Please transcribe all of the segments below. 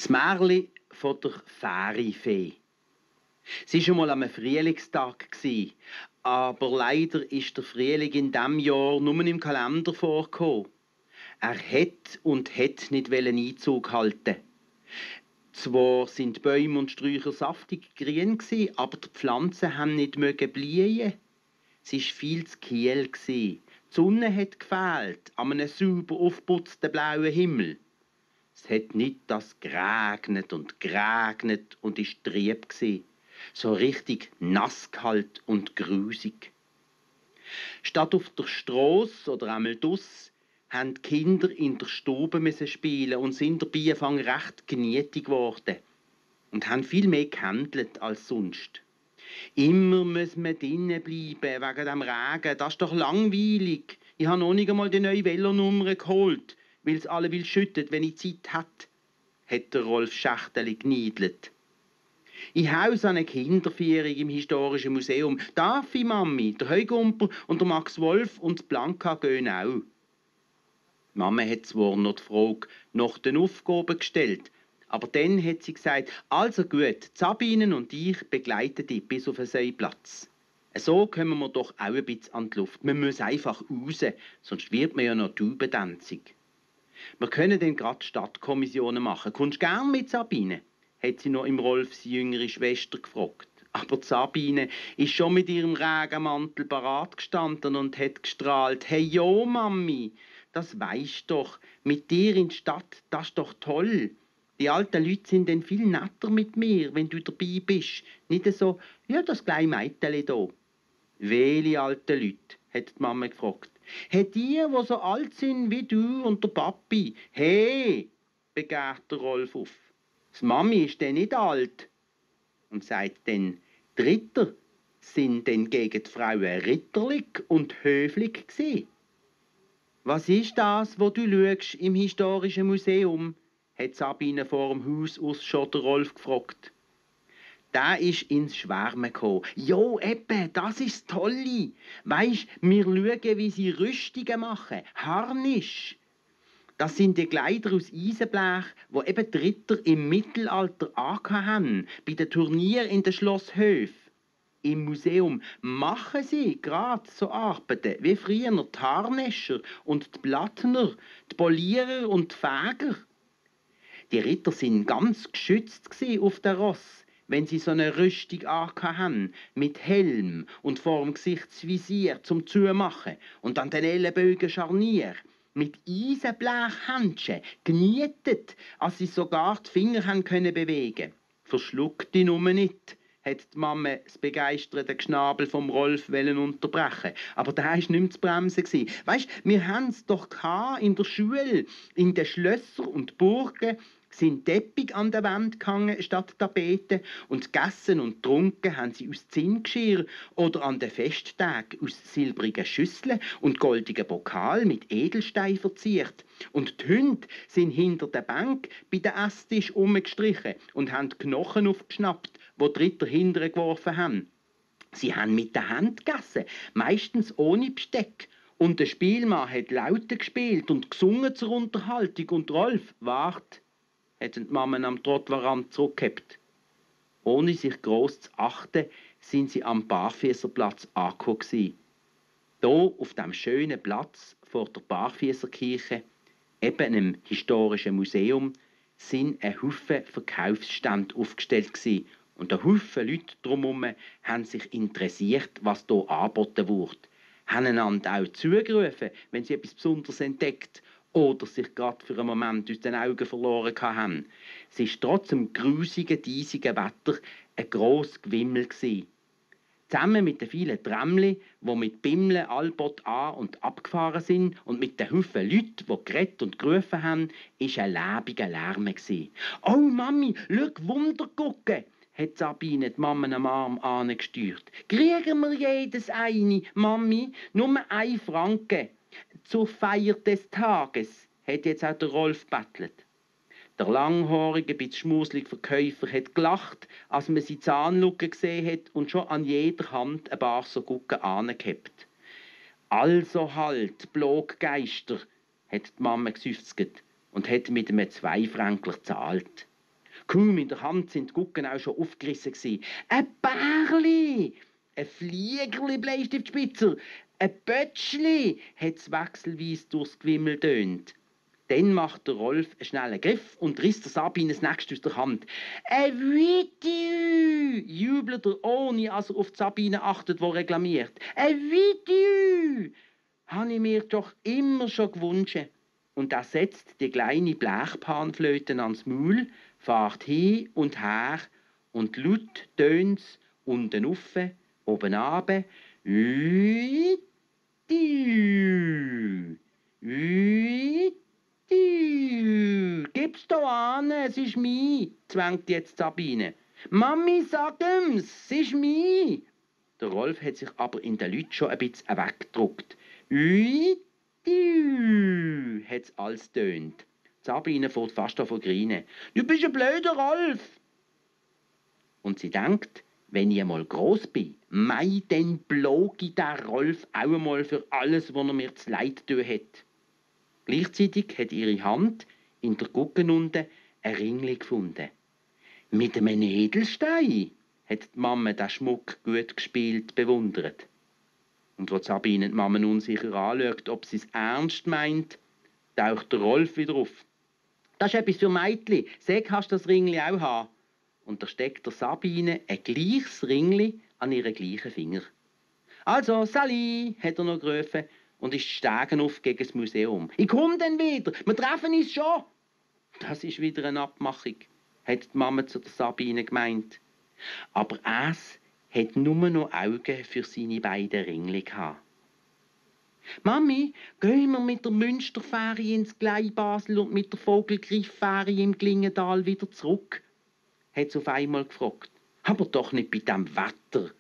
Das Märchen von der Fährifee. Es war schon mal am Frühlingstag, aber leider ist der Frühling in diesem Jahr nur im Kalender vorgekommen. Er hat und hat nicht Einzug halten. Zwar sind die Bäume und Sträucher saftig grün, aber die Pflanzen haben nicht blühen. Es war viel zu kühl. Die Sonne hat gefehlt an einem sauber aufgeputzten blauen Himmel. Es hat nicht das geregnet und ist trüb gsi. So richtig nasskalt und grusig. Statt auf der Strasse oder einmal dus haben die Kinder in der Stube spielen und sind dabei recht genietig geworden. Und haben viel mehr gehandelt als sonst. Immer müssen wir drinnen bleiben wegen dem Regen. Das ist doch langweilig. Ich habe noch nicht einmal die neue Velonummer geholt, weil es alle will schüttet, wenn ich Zeit hat der Rolf Schächteli geniedelt. Ich hause eine Kinderführung im Historischen Museum. Darf ich, Mami? Der Heugumper und der Max Wolf und Blanca gehen auch. Die Mama hat zwar noch die Frage nach den Aufgaben gestellt, aber dann hat sie gesagt, also gut, Sabine und ich begleiten dich bis auf den Seeplatz. So kommen wir doch auch ein bisschen an die Luft. Man muss einfach raus, sonst wird man ja noch tubentänzig. Wir können dann gerade Stadtkommissionen machen. Kommst du gern mit, Sabine? Hat sie noch im Rolfs jüngere Schwester gefragt. Aber die Sabine ist schon mit ihrem Regenmantel parat gestanden und hat gestrahlt. Hey, jo, Mami, das weisst doch. Mit dir in die Stadt, das ist doch toll. Die alten Leute sind dann viel netter mit mir, wenn du dabei bist. Nicht so, ja, das kleine Mädchen da. Welche alten Leute? Hat die Mama gefragt. Hey, die so alt sind wie du und der Papi. Hey, begehrt der Rolf auf. Die Mami ist denn nicht alt. Und sagt dann, die Ritter sind denn gegen die Frauen ritterlich und höflich gsi. Was ist das, wo du schaust im Historischen Museum? Hat Sabine vor dem Haus aus schon der Rolf gefragt. Der ist ins Schwärmen gekommen. Jo, eben, das ist das Tolle. Weisst, wir schauen, wie sie Rüstungen machen. Harnisch. Das sind die Kleider aus Eisenblech, die eben die Ritter im Mittelalter haben, bei den Turnieren in den Schlosshöfen. Im Museum machen sie gerade so Arbeiten wie früher die Harnescher und die Plattner, die Polierer und die Fäger. Die Ritter sind ganz geschützt auf der Ross, wenn sie so eine Rüstung haben, mit Helm und vor dem Gesichtsvisier zum Zumachen und an den Ellenbögen Scharnier. Mit Eisenblechhändchen genietet, als sie sogar die Finger können bewegen. Verschluck dich nur nicht, hat die Mama das begeisterte Geschnabel vom Rolf unterbrechen. Aber der war nicht mehr zu bremsen. Weisst, wir haben es doch in der Schule, in den Schlössern und Burgen, sind Teppich an der Wand gehangen statt Tapeten und gegessen und getrunken haben sie aus Zinngeschirr oder an den Festtagen aus silbrigen Schüsseln und goldigen Pokal mit Edelstein verziert. Und die Hunde sind hinter der Bank bei den Esstisch umgestrichen und haben die Knochen aufgeschnappt, wo die Ritter hinterher geworfen haben. Sie haben mit der Hand gegessen, meistens ohne Besteck. Und der Spielmann hat Laute gespielt und gesungen zur Unterhaltung. Und Rolf, wart, hat die Mama am Trottoirrand zurückgehabt. Ohne sich gross zu achten, sind sie am Barfüsserplatz angekommen. Hier auf dem schönen Platz vor der Barfüßerkirche, eben einem historischen Museum, sind ein Haufen Verkaufsstände aufgestellt gewesen. Und ein Haufen Leute drumherum haben sich interessiert, was hier angeboten wurde. Haben einander auch zugerufen, wenn sie etwas Besonderes entdeckt oder sich gerade für einen Moment aus den Augen verloren haben. Es war trotz dem grusigen, diesigen Wetter ein grosses Gewimmel gewesen. Zusammen mit den vielen Tramli, die mit Bimmeln allbot an- und abgefahren sind und mit den Haufen Leuten, die geredet und gerufen haben, war ein lebendiger Lärm. «Oh Mami, schau, Wunder gucken!» hat Sabine die Mama am Arm angesteuert. «Kriegen wir jedes eine, Mami? Nur 1 Franken. Zur Feier des Tages», hat jetzt auch der Rolf bettelt. Der langhaarige, bisschen schmuslige Verkäufer hat gelacht, als man seine Zahnlücke gesehen hat und schon an jeder Hand ein paar so Gucken angehabt. «Also halt, Bloggeister», hat die Mama geseufzt und hat mit einem 2-Fränkler gezahlt. Kaum in der Hand sind die Gucken auch schon aufgerissen gewesen. «Ein Bärli, ein Fliegerli, Bleistiftspitzer, ein Bötschli», hat es wechselweise durchs Gewimmel tönt. Dann macht der Rolf einen schnellen Griff und riss der Sabine das nächste aus der Hand. «Ein Video!» jubelt er, ohne dass er auf die Sabine achtet, die reklamiert. «Ein Video! Habe ich mir doch immer schon gewünscht.» Und er setzt die kleine Blechpanflöte ans Maul, fährt hin und her und laut tönt's unten rauf, oben runter. «Ui, diu, ui, «Gib's doch an, es ist mei», zwängt jetzt Sabine. «Mami, sag ihm's, es ist mei». Der Rolf hat sich aber in den Leuten schon ein bisschen weggedruckt. «Ui, diu», hat's alles tönt. Sabine fährt fast an zu greinen. «Du bist ein blöder Rolf!» Und sie denkt, wenn ich einmal gross bin, mei, dann bloge der Rolf auch einmal für alles, was er mir zu leid tun hat. Gleichzeitig hat ihre Hand in der Gucken unten ein Ringli gefunden. Mit einem Edelstein, hat die Mama den Schmuck gut gespielt bewundert. Und als Sabine die Mama unsicher anschaut, ob sie es ernst meint, taucht der Rolf wieder auf. «Das ist etwas für Mädchen, sag, kannst du das Ringli auch haben?» Und da steckt der Sabine ein gleiches Ringli an ihren gleichen Finger. «Also, Sali», hat er noch gerufen und ist Stegen auf gegen das Museum. «Ich komme dann wieder, wir treffen uns schon.» Das ist wieder eine Abmachung, hat die Mama zu der Sabine gemeint. Aber es hat nur noch Augen für seine beiden Ringli gehabt. «Mami, gehen wir mit der Münsterferie ins Gleibasel und mit der Vogelgriffferie im Klingental wieder zurück?» hat sie auf einmal gefragt. «Aber doch nicht bei diesem Wetter.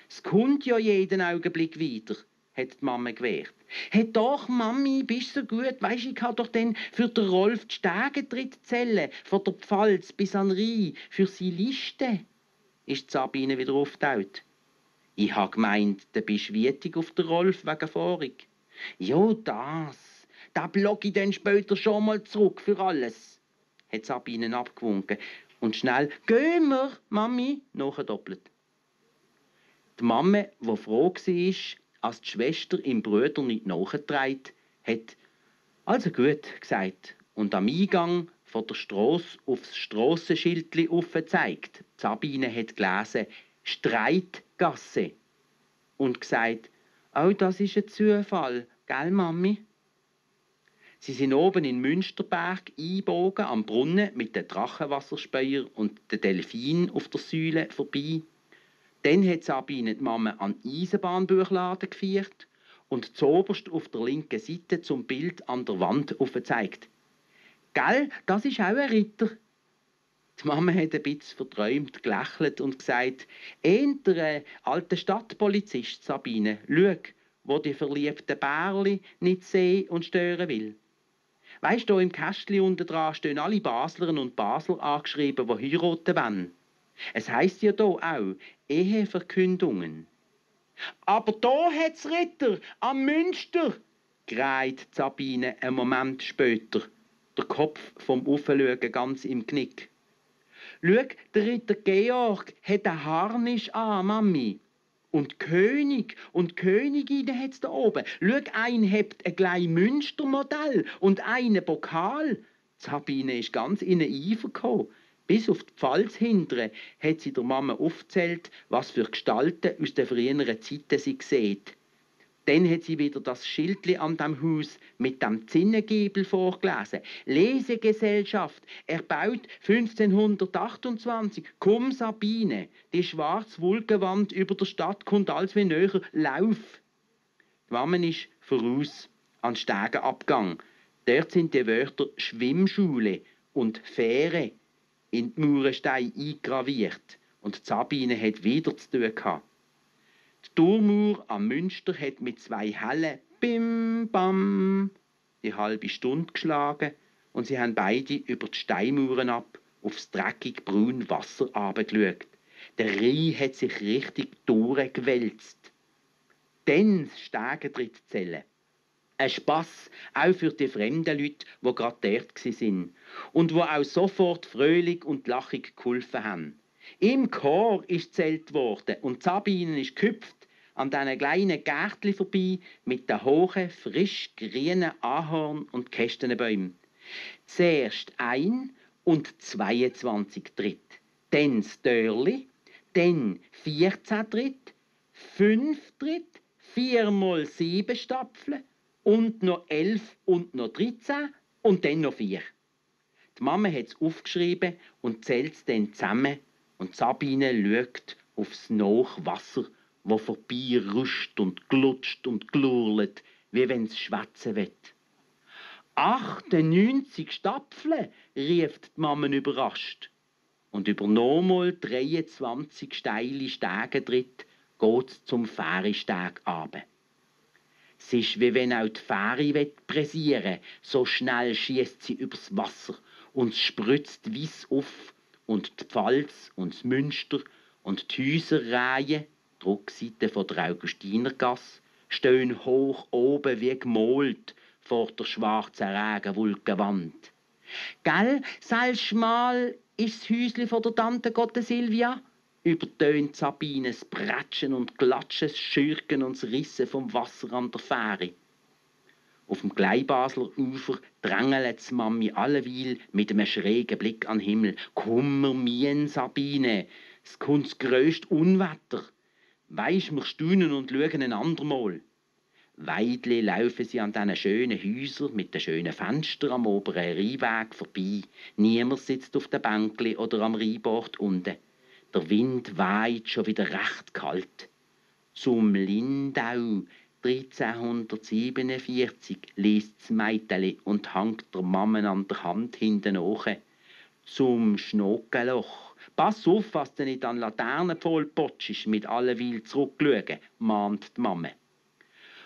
Es kommt ja jeden Augenblick wieder», hat die Mama gewehrt. «Hey doch, Mami, bist so gut. Weisst, ich habe doch dann für den Rolf die Stegentritt-Zelle von der Pfalz bis an Rhein für seine Liste», ist Sabine wieder aufgetaucht. «Ich habe gemeint, du bist wütig auf den Rolf wegen Vorig.» «Ja, das. Da blogge ich dann später schon mal zurück für alles», hat Sabine abgewunken. Und schnell «Gehen wir, Mami», nachgedoppelt. Die Mama, die froh war, als die Schwester im Bruder nicht nachgetragen hat «Also gut», gesagt und am Eingang von der Strasse aufs Strassenschildli aufgezeigt. Sabine hat gelesen «Streitgasse» und gesagt «Oh, das ist ein Zufall, gell, Mami?» Sie sind oben in Münsterberg eingebogen am Brunnen mit den Drachenwasserspeier und den Delfin auf der Säule vorbei. Dann hat Sabine die Mama an den Eisenbahnbuchladen geführt und zoberst auf der linken Seite zum Bild an der Wand aufgezeigt. «Gell, das ist auch ein Ritter.» Die Mama hat ein bisschen verträumt gelächelt und gesagt, «Der alte Stadtpolizist, Sabine, schau, wo die verliebten Bärli nicht sehen und stören will. Weisst du, im Kästchen unten dran stehen alle Baslerinnen und Basler angeschrieben, die heiraten wollen. Es heisst ja hier auch Eheverkündungen.» «Aber da hat's Ritter, am Münster!» greit Sabine einen Moment später, der Kopf vom Aufschauen ganz im Knick. «Schau, der Ritter Georg hat ein Harnisch an, Mami. Und König und Königinnen hat's da oben. Schau, ein hebt ein kleines Münstermodell und einen Pokal. Sabine ist ganz in den Eifer gekommen. Bis auf die Pfalz hintere hat sie der Mama aufgezählt, was für Gestalten aus den früheren Zeiten sie sieht. Dann hat sie wieder das Schildli an dem Haus mit dem Zinnengiebel vorgelesen. Lesegesellschaft, erbaut 1528. Komm, Sabine, die schwarze Wolkenwand über der Stadt kommt als wie näher. Lauf! Die Mama ist voraus an den Stegenabgang. Dort sind die Wörter Schwimmschule und Fähre in die Mauersteine eingraviert. Und Sabine hat wieder zu tun gehabt. Die Turmuhr am Münster hat mit 2 Hellen bim bam die halbe Stunde geschlagen und sie haben beide über die Steinmauern ab aufs dreckig braune Wasser runtergeschaut. Der Rhein hat sich richtig durchgewälzt. Dann das Stegentritt zählen. Ein Spass auch für die fremden Leute, die gerade dort waren und die auch sofort fröhlich und lachig geholfen haben. Im Chor ist gezählt worden und Sabine ist gehüpft an diesen kleinen Gärtchen vorbei mit den hohen, frisch grünen Ahorn- und Kästenbäumen. Zuerst 1 und 22 Tritt, dann das Törli, dann 14 Tritt, 5 Tritt, 4 mal 7 Stapfeln und noch 11 und noch 13 und dann noch 4. Die Mama hat es aufgeschrieben und zählt es dann zusammen und Sabine schaut aufs Nachwasser, wo vorbei ruscht und glutscht und glurlet, wie wenn's schwätzen will. 98 Stapfeln, rief die Mama überrascht. Und über nochmal 23 steile Stegentritt geht's zum Fähristeg runter. Es ist, wie wenn auch die Fähre pressieren, so schnell schießt sie übers Wasser und es spritzt weiss auf und die Pfalz und das Münster und die Häuserreihe, die Rückseite von der Augustinergasse, stehen hoch oben wie gemalt vor der schwarzen Regenwolkenwand. «Gell, selbst mal ist das Häusli von der Tante Gotte Silvia?» übertönt Sabines Pratschen und Glatschen, das Schürken und das Rissen vom Wasser an der Fähre. Auf dem Gleibasler Ufer drängelt die Mami alleweil mit einem schrägen Blick an den Himmel. «Kummer mien, Sabine, es kommt das grösste Unwetter. Weisst, wir staunen und schauen ein andermal.» Weidli laufen sie an diesen schönen Häusern mit den schönen Fenstern am oberen Rheinweg vorbei. Niemand sitzt auf den Bänkli oder am Rheinbord unten. Der Wind weht schon wieder recht kalt. Zum Lindau 1347 liest das Meiteli und hängt der Mammen an der Hand hinten nach. Zum Schnokenloch. Pass auf, was du nicht an Laternenpfahl potschst, mit alleweil zurückschauen, mahnt die Mama.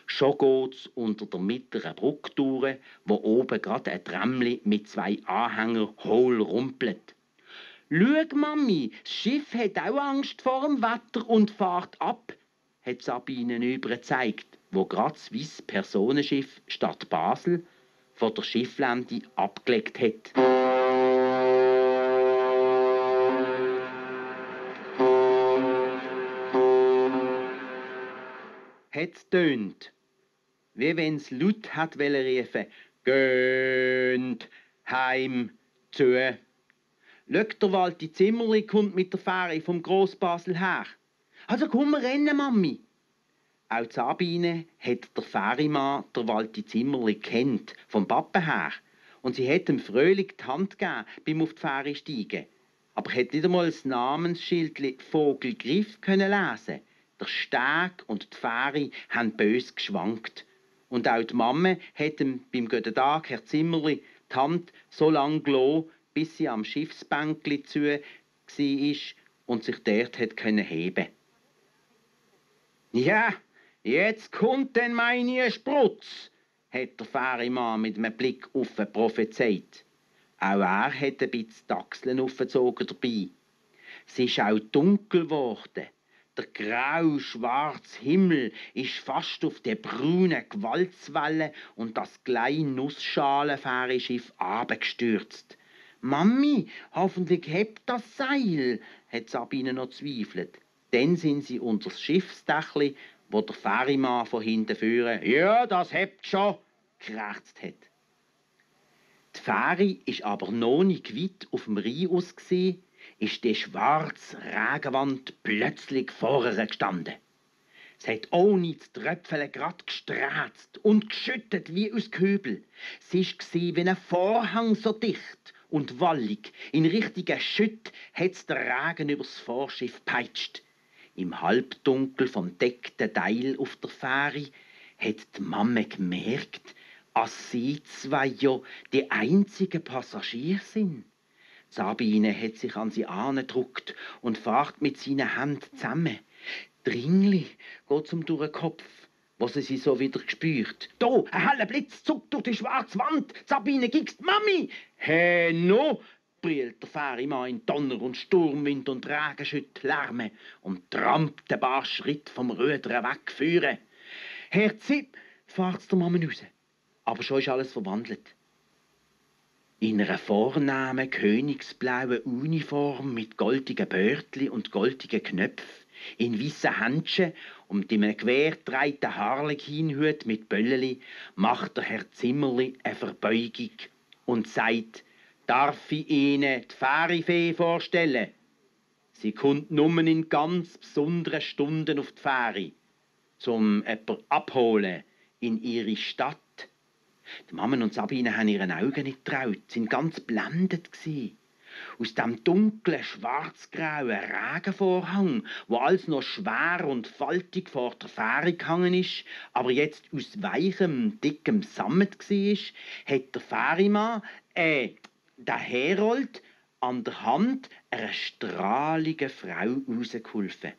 Schon geht's unter der mittleren Brücke durch, wo oben gerade ein Trämmli mit 2 Anhängern hohl rumpelt. «Schau, Mami, das Schiff hat auch Angst vor dem Wetter und fährt ab», hat Sabine übergezeigt, wo gerade das Swiss Personenschiff Stadt Basel von der Schifflände abgelegt hat. Hat's tönt, wie wenn's laut hat riefen, «Gönt heim zu». «Schau, der Walti Zimmerli kommt mit der Fähre vom Grossbasel her. Also komm, wir rennen, Mami.» Auch Sabine hat der Fährimann, der Walti Zimmerli, kennt, vom Papa her. Und sie hat ihm fröhlich die Hand gegeben beim auf die Fähre steigen. Aber hat nicht einmal das Namensschild Vogelgriff können lesen. Der Steg und die Fähre haben bös geschwankt. Und auch die Mama hat ihm beim guten Tag, Herr Zimmerli, die Hand so lang gelassen, bis sie am Schiffsbänkli zu war und sich dort hat können heben. «Ja, jetzt kommt denn meine Sprutz», hat der Fährimann mit einem Blick auf ihn prophezeit. Auch er hat ein bisschen die Achseln aufgezogen dabei. Es ist auch dunkel geworden. Der grau-schwarze Himmel ist fast auf die braunen Gewaltswellen und das kleine Nussschalenfähreschiff abgestürzt. «Mami, hoffentlich hebt das Seil», hat Sabine noch zweifelt. Dann sind sie unter das Schiffsdächli, wo der Fährimann von hinten führen. «Ja, das hebt schon!» gekrächzt hat. Die Fähre ist aber noch nicht weit auf dem Rhein aus, ist die schwarze Regenwand plötzlich vor ihr gestanden. Es hat ohne zu tröpfeln grad gesträzt und geschüttet wie aus Kübel. Sie war wie ein Vorhang so dicht und wallig. In richtigen Schütt hat's der Regen übers Vorschiff peitscht. Im Halbdunkel vom deckten Teil auf der Fähre hat die Mama gemerkt, dass sie zwei ja die einzigen Passagiere sind. Sabine hat sich an sie angedruckt und fragt mit seinen Händen zusammen. Dringli geht um durch den Kopf, was sie so wieder gespürt. «Da, ein heller Blitz zuckt durch die schwarze Wand! Sabine, gibst Mami!» «Hey, no!» brüllt der Fährimann in Donner und Sturmwind und Regenschütt lärmen und trampt ein paar Schritte vom Rudern wegführen. «Herr Zipp!» fährt's der Mama raus. Aber schon ist alles verwandelt. In einer vornehmen, königsblauen Uniform mit goldigen Börtli und goldigen Knöpfen, in weissen Händchen und in einem quergetragenen Harlekinhut mit Bölleli macht der Herr Zimmerli eine Verbeugung und sagt, darf ich Ihnen die Fährifee vorstellen? Sie kommt nur in ganz besonderen Stunden auf die Fähre, zum jemanden abholen in ihre Stadt. Die Mama und Sabine haben ihren Augen nicht getraut, sind ganz blendet gsi. Aus dem dunklen, schwarzgrauen Regenvorhang, wo alles noch schwer und faltig vor der Fähre gehangen ist, aber jetzt aus weichem, dickem Sammet war, hat der Fährimann, der Herold, an der Hand einer strahlenden Frau rausgeholfen.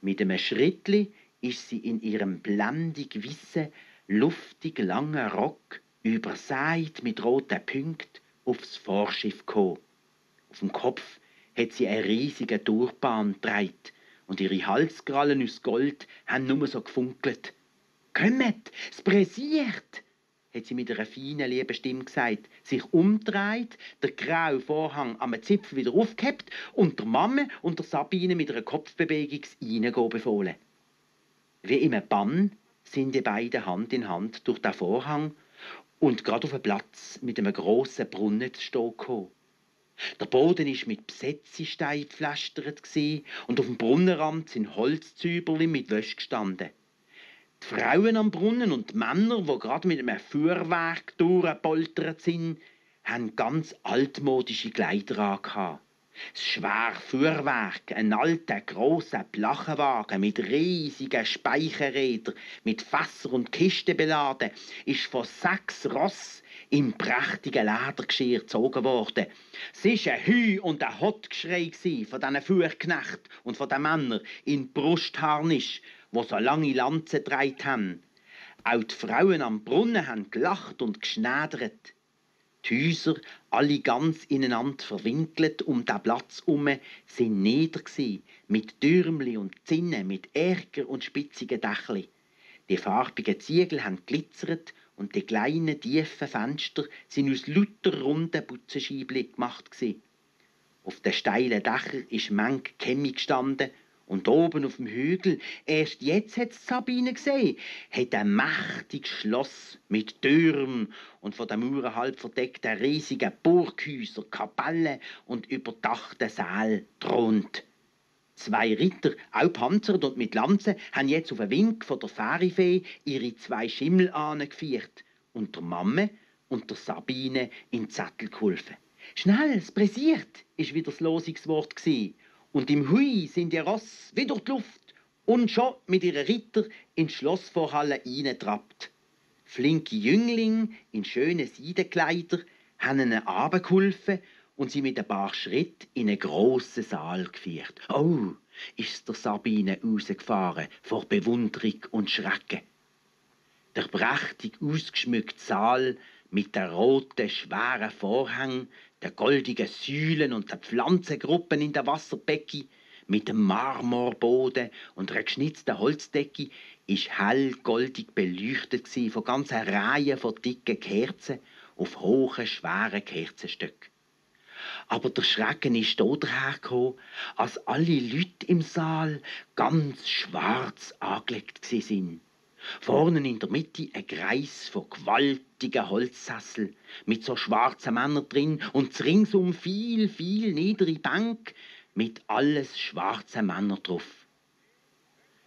Mit einem Schrittli ist sie in ihrem blendig weissen, luftig langen Rock, übersät mit roten Punkten, aufs Vorschiff gekommen. Auf dem Kopf hat sie einen riesigen Turban getragen und ihre Halskrallen aus Gold haben nur so gefunkelt. «Kommet, es pressiert!» hat sie mit einer feinen, lieben Stimme gesagt, sich umdreht, der graue Vorhang am Zipfel wieder aufgehebt und der Mama und der Sabine mit einer Kopfbewegung das Reingehen befohlen. Wie im Bann sind die beiden Hand in Hand durch den Vorhang und gerade auf einen Platz mit einem grossen Brunnen zu stehen gekommen. Der Boden war mit Besetzesteinen gepflastert und auf dem Brunnenrand sind Holzzüberli mit Wäsche gestanden. Die Frauen am Brunnen und die Männer, die gerade mit einem Fuhrwerk durchgepoltert sind, haben ganz altmodische Kleider angehabt. Das schwere Fuhrwerk, ein alter, grosser Plachenwagen mit riesigen Speicherrädern, mit Fässer und Kisten beladen, ist von 6 Ross im prächtigen Ledergeschirr gezogen worden. Es war ein Hü und ein Hottgeschrei von diesen Fuhrknechten und von den Männern in Brustharnisch, die so lange Lanzen getragen haben. Auch die Frauen am Brunnen haben gelacht und geschnädert. Die Häuser, alle ganz ineinander verwinkelt um den Platz herum, sind nieder mit Türmli und Zinnen, mit Erker und spitzigen Dächli. Die farbigen Ziegel haben glitzert und die kleinen, tiefen Fenster sind aus lauter runden Butzenscheibli gemacht gsi. Auf den steilen Dächern ist manch Chemie gestanden und oben auf dem Hügel, erst jetzt hat Sabine gesehen, hat ein mächtiges Schloss mit Türmen und von den Mauern halb verdeckten riesigen Burghäuser, Kapellen und überdachten Sälen thront. 2 Ritter, auch panzert und mit Lanzen, haben jetzt auf einen Wink von der Fährifee ihre 2 Schimmel angefeiert und der Mamme und der Sabine in den Zettel geholfen. «Schnell, es pressiert!» war wieder das Losungswort. Und im Hui sind die Ross wieder durch die Luft und schon mit ihren Ritter in die Schlossvorhalle reingetrappt. Flinke Jünglinge in schönen Seidenkleider haben ihnen runtergeholfen und sie mit ein paar Schritten in einen grossen Saal geführt. Oh, ist der Sabine rausgefahren vor Bewunderung und Schrecken. Der prächtig ausgeschmückte Saal mit den roten, schweren Vorhängen, den goldigen Säulen und den Pflanzengruppen in den Wasserbecken, mit dem Marmorboden und einer geschnitzten Holzdecke, ist hell goldig beleuchtet von ganzen Reihen von dicken Kerzen auf hohen, schweren Kerzenstöcken. Aber der Schrecken ist dahergekommen, als alle Leute im Saal ganz schwarz angelegt sind. Vorne in der Mitte ein Kreis von gewaltigen Holzsessel mit so schwarzen Männern drin und ringsum viel niedere Bank mit alles schwarzen Männern drauf.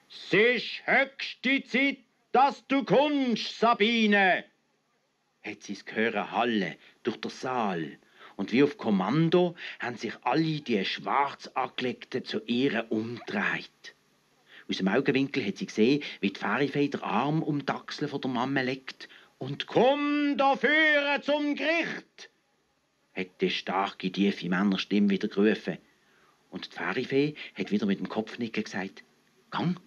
Es ist höchste Zeit, dass du kommst, Sabine, Hat sie's gehören hallen durch den Saal. Und wie auf Kommando haben sich alle die schwarz angelegten zu ihr umgedreht. Aus dem Augenwinkel hat sie gesehen, wie die Färifee den Arm um die Achsel von der Mama legt. Und komm dafür zum Gericht, hat die starke, tiefe Männerstimme wieder gerufen. Und die Färifee hat wieder mit dem Kopfnicken gesagt, «Gang!»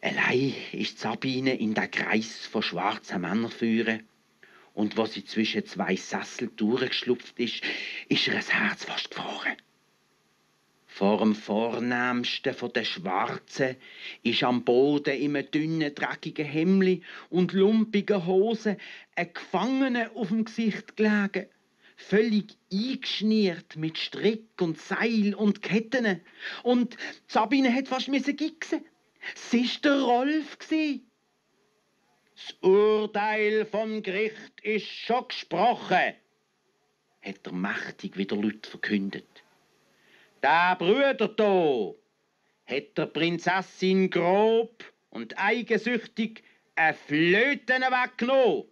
Allein ist Sabine in den Kreis von schwarzen Männern führen. Und als sie zwischen zwei Sessel durchgeschlupft ist ihr das Herz fast gefroren. Vor dem Vornehmsten von den Schwarzen ist am Boden in einem dünnen, dreckigen Hemdli und lumpigen Hosen ein Gefangener auf dem Gesicht gelegen. Völlig eingeschniert mit Strick und Seil und Ketten. Und Sabine hat fast gixen. Es war der Rolf. Das Urteil vom Gericht ist schon gesprochen, hat er mächtig wieder laut verkündet. Der Brüder da hat der Prinzessin grob und eigensüchtig eine Flöte weggenommen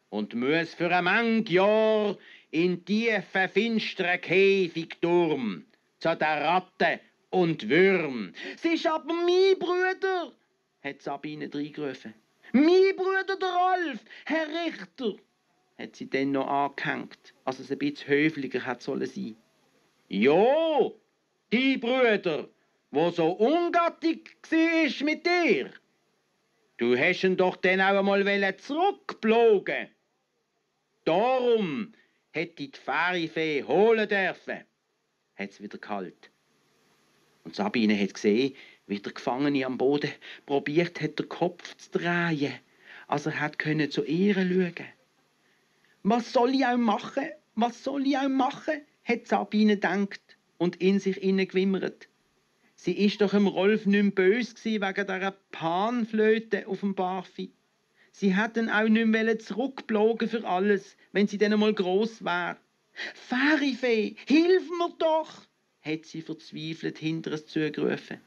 und muss für eine Menge Jahre in tiefen, finsteren Käfigturm zu den Ratten und Würm. «Es ist aber mein Bruder!» hat Sabine reingerufen. «Mein Bruder, der Rolf, Herr Richter!» hat sie dann noch angehängt, als es ein bisschen höflicher hat sollen sein. «Jo, die Brüder, wo so ungattig war mit dir. Du hast ihn doch dann auch einmal zurückblogen. Darum hätte die Färifee holen dürfen», hat es wieder kalt. Und Sabine hat gesehen, wie der Gefangene am Boden probiert hat, den Kopf zu drehen, als er hat können zu ihr schauen. «Was soll ich auch machen? Was soll ich auch machen?» hat Sabine gedacht und in sich gewimmert. Sie ist doch dem Rolf nicht mehr böse wegen dieser Panflöte auf dem Barfi. Sie hat ihn auch nicht mehr zurückblogen für alles, wenn sie dann einmal gross wäre. «Färifee, hilf mir doch!» hat sie verzweifelt hinter es zugerufen.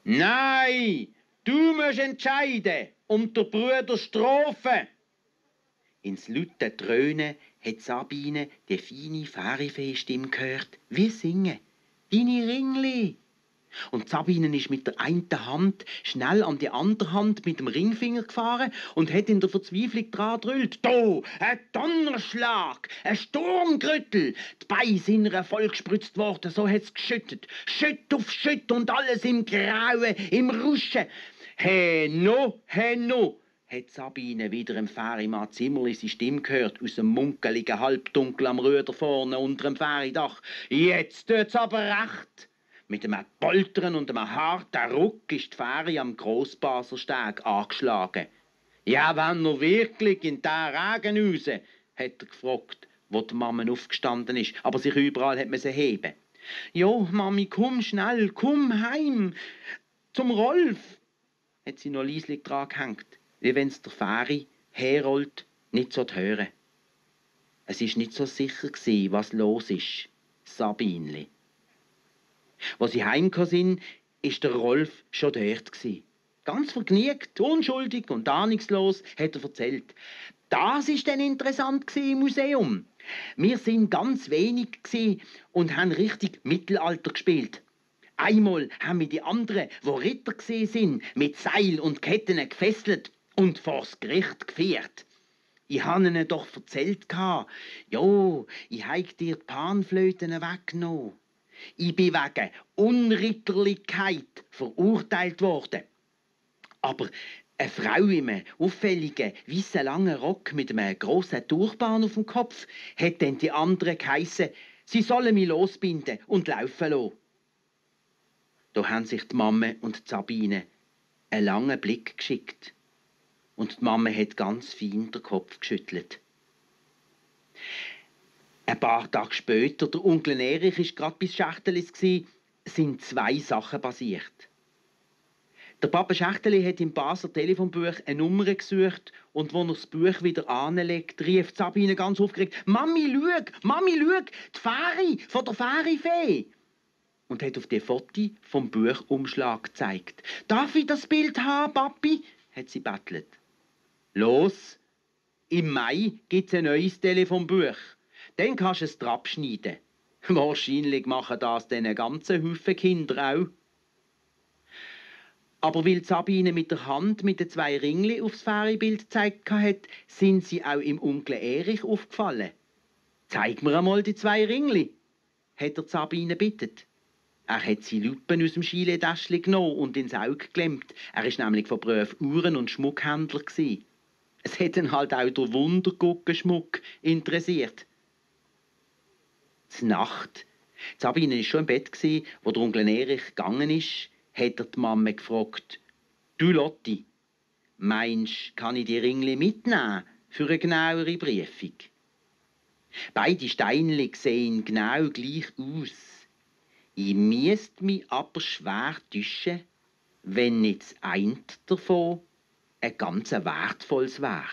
«Nein, du musst entscheiden und der Bruder strafen!» Ins laute Dröhnen hat Sabine die feine Färifee-Stimme gehört. «Wie singen? Deine Ringli!» Und Sabine ist mit der einen Hand schnell an die andere Hand mit dem Ringfinger gefahren und hat in der Verzweiflung dran gedrüllt. «Da, ein Donnerschlag, ein Sturmgrüttel!» Die Beine sind ihr vollgespritzt worden, so hat es geschüttet. Schütt auf Schütt und alles im Grauen, im Rauschen. «He no, hat Sabine wieder im Färimann Zimmerli seine Stimme gehört, aus dem munkeligen Halbdunkel am Röder vorne unter dem Färidach. «Jetzt tut's aber recht!» Mit einem Poltern und einem harten Ruck ist die Fähre am Grossbasersteg angeschlagen. «Ja, wenn nur wirklich in den Regen raus?» hat er gefragt, wo die Mama aufgestanden ist, aber sich überall hat man sie heben. «Jo, Mami, komm schnell, komm heim, zum Rolf!» hat sie noch leislich dran gehängt, wie wenn es der Fähre herrollt, nicht so zu hören. Es ist nicht so sicher gsi, was los ist, Sabinli. Als sie heimgekommen sind, ist der Rolf schon dort gsi. Ganz vergnügt, unschuldig und ahnungslos hat er erzählt. Das ist dann interessant gsi im Museum. Wir sind ganz wenig gsi und haben richtig Mittelalter gespielt. Einmal haben wir die anderen, wo Ritter gsi sind, mit Seil und Ketten gefesselt und vors Gericht geführt. Ich habe ihnen doch erzählt, jo, ich habe dir die Panflöten weggenommen. Ich bin wegen Unritterlichkeit verurteilt worden. Aber eine Frau in einem auffälligen, weißen langen Rock mit einem grossen Turban auf dem Kopf hat dann die anderen geheissen, sie sollen mich losbinden und laufen lassen. Da haben sich die Mama und die Sabine einen langen Blick geschickt. Und die Mama hat ganz fein den Kopf geschüttelt. Ein paar Tage später, der Onkel Erich war gerade bis Schächtelis, sind 2 Sachen passiert. Der Papa Schächteli hat im Basler Telefonbuch eine Nummer gesucht und als er das Buch wieder anlegt, rief Sabine ganz aufgeregt: «Mami, schau, die Fähre von der Fährifee!» und hat auf die Foto vom Buchumschlag gezeigt. «Darf ich das Bild haben, Papi?» hat sie bettelt. «Los, im Mai gibt es ein neues Telefonbuch. Dann kannst du es dir abschneiden. Wahrscheinlich machen das dann einen ganzen Haufen Kinder auch.» Aber weil Sabine mit der Hand mit den 2 Ringli aufs Ferienbild gezeigt hat, sind sie auch im Onkel Erich aufgefallen. «Zeig mir einmal die 2 Ringli», hat er Sabine bittet. Er hat sie Lupen aus dem Schieletäschchen genommen und ins Auge geklemmt. Er war nämlich von Beruf Uhren- und Schmuckhändler. Es hat ihn halt auch der Wunderguckenschmuck interessiert. Nacht. Sabine war schon im Bett, wo der Onkel Erich gegangen ist, hat er die Mama gefragt: «Du Lotti, meinst, kann ich die Ringli mitnehmen für eine genauere Briefung?» Beide Steinli sehen genau gleich aus. Ich müsste mich aber schwer täuschen, wenn nicht das eine davon ein ganz wertvolles wäre.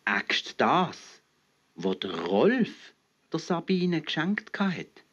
Ägst das, was der Rolf der Sabine geschenkt hat?